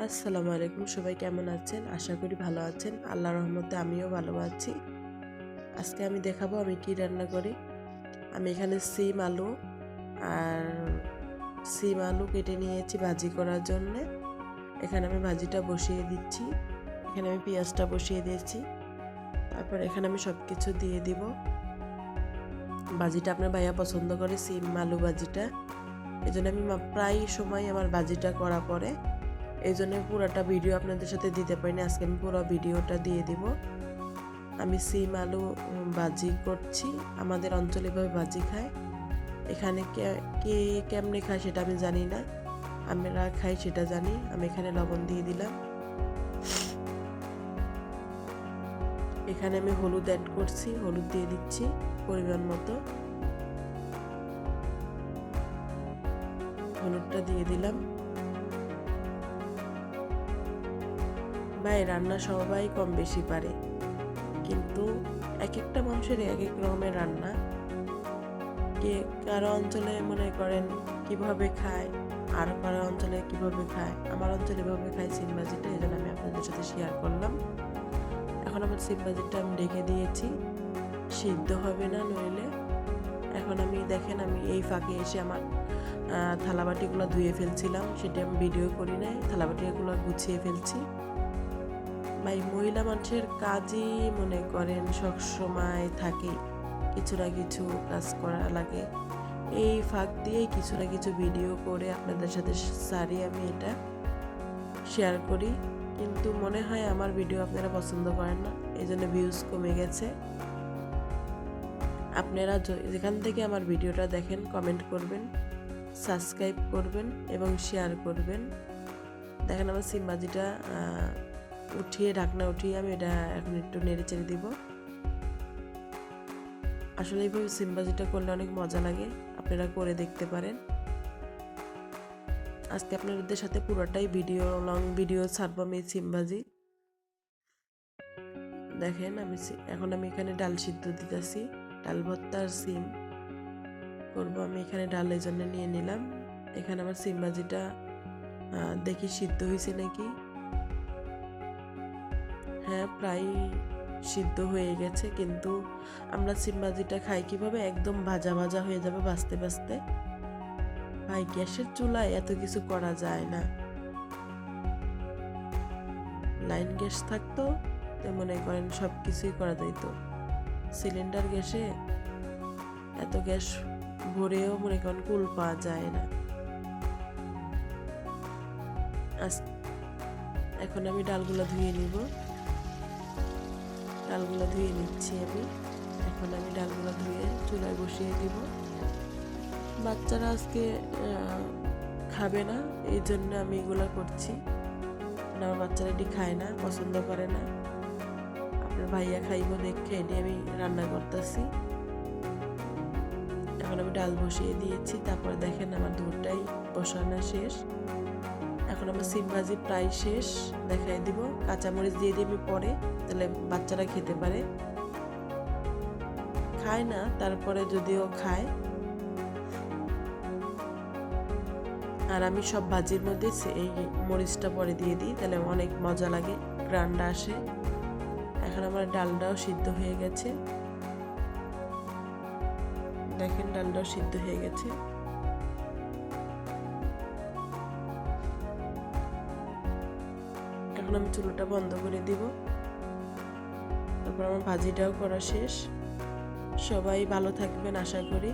আসসালামু আলাইকুম, সবাই কেমন আছেন? আশা করি ভালো আছেন। আল্লাহর রহমতে আমিও ভালো আছি। আজকে আমি দেখাবো আমি কি রান্না করি। আমি এখানে সিম আলু কেটে নিয়েছি ভাজি করার জন্যে। এখানে আমি ভাজিটা বসিয়ে দিচ্ছি। এখানে আমি পেঁয়াজটা বসিয়ে দিয়েছি। তারপর এখানে আমি সব কিছু দিয়ে দিব। ভাজিটা আপনার ভাইয়া পছন্দ করে সিম আলু ভাজিটা। এই জন্য আমি প্রায় সময় আমার ভাজিটা করা পড়ে। এই জন্য পুরোটা ভিডিও আপনাদের সাথে দিতে পারিনি। আজকে আমি পুরো ভিডিওটা দিয়ে দিব। আমি সিম আলু ভাজি করছি। আমাদের অঞ্চলে এভাবে ভাজি খায়। এখানে কে কেমনে খায় সেটা আমি জানি না, আমরা খাই সেটা জানি। আমি এখানে লবণ দিয়ে দিলাম। এখানে আমি হলুদ অ্যাড করছি, হলুদ দিয়ে দিচ্ছি পরিমাণ মতো। হলুদটা দিয়ে দিলাম। ভাই রান্না সবাই কম বেশি পারে, কিন্তু এক একটা মানুষের এক এক রকমের রান্না। কারো অঞ্চলে মনে করেন কিভাবে খায়, আর কারো অঞ্চলে কিভাবে খায়। আমার অঞ্চলে এভাবে খায় সিম ভাজিটা, এই জন্য আমি আপনাদের সাথে শেয়ার করলাম। এখন আমার সিম ভাজিটা আমি রেখে দিয়েছি, সিদ্ধ হবে না নইলে। এখন আমি দেখেন আমি এই ফাঁকে এসে আমার থালাবাটিগুলো ধুয়ে ফেলছিলাম, সেটা আমি ভিডিও করি নাই। থালাবাটিগুলো গুছিয়ে ফেলছি। ভাই মহিলা মানুষের কাজই মনে করেন সব সময় থাকে, কিছু না কিছু কাজ করা লাগে। এই ফাঁক দিয়ে কিছু না কিছু ভিডিও করে আপনাদের সাথে সারি আমি এটা শেয়ার করি, কিন্তু মনে হয় আমার ভিডিও আপনারা পছন্দ করেন না, এই জন্য ভিউজ কমে গেছে। আপনারা যেখান থেকে আমার ভিডিওটা দেখেন কমেন্ট করবেন, সাবস্ক্রাইব করবেন এবং শেয়ার করবেন। দেখেন আমার সিম ভাজিটা উঠিয়ে ঢাকনা উঠিয়ে আমি এটা এখন একটু নেড়ে চেড়ে দিব। আসলে এইভাবে সিম ভাজিটা করলে অনেক মজা লাগে, আপনারা করে দেখতে পারেন। আজকে আপনাদের সাথে পুরোটাই লং ভিডিও ছাড়বো আমি সিম ভাজি। দেখেন এখন আমি এখানে ডাল সিদ্ধ দিতেছি, ডাল ভর্তা আর সিম করবো আমি। এখানে ডাল এই জন্য নিয়ে নিলাম। এখানে আমার সিম ভাজিটা দেখি সিদ্ধ হয়েছে নাকি। হ্যাঁ, প্রায় সিদ্ধ হয়ে গেছে, কিন্তু আমরা সিম ভাজিটা খাই কিভাবে, একদম ভাজা ভাজা হয়ে যাবে ভাজতে ভাজতে। ভাই গ্যাসের চুলায় এত কিছু করা যায় না। লাইন গ্যাস থাকতো তো মনে করেন সব কিছুই করা যেত। সিলিন্ডার গ্যাসে এত গ্যাস ভরেও মনে করেন কুল পাওয়া যায় না। এখন আমি ডালগুলো ধুয়ে নিব। ডালগুলো ধুয়ে নিচ্ছি আমি। এখন আমি ডালগুলো ধুয়ে চুলায় বসিয়ে দিব। বাচ্চারা আজকে খাবে না, এই জন্য আমি এগুলো করছি। আমার বাচ্চারা এটি খায় না, পছন্দ করে না। আপনার ভাইয়া খাইব দেখে এটি আমি রান্না করতেছি। এখন আমি ডাল বসিয়ে দিয়েছি। তারপরে দেখেন আমার দুধটাই বসানো শেষ। এখন আমার সিম ভাজি প্রায় শেষ, দেখাই দিব। কাঁচামরিচ দিয়ে দিই আমি পরে, তাহলে বাচ্চারা খেতে পারে। খায় না, তারপরে যদিও খায়। আর আমি সব ভাজির মধ্যে এই মরিচটা পরে দিয়ে দিই, তাহলে অনেক মজা লাগে, গ্রানটা আসে। এখন আমার ডালটাও সিদ্ধ হয়ে গেছে। দেখেন ডালটাও সিদ্ধ হয়ে গেছে। এখন আমি চুলাটা বন্ধ করে দিব। তারপর আমার ভাজিটাও করা শেষ। সবাই ভালো থাকবেন আশা করি।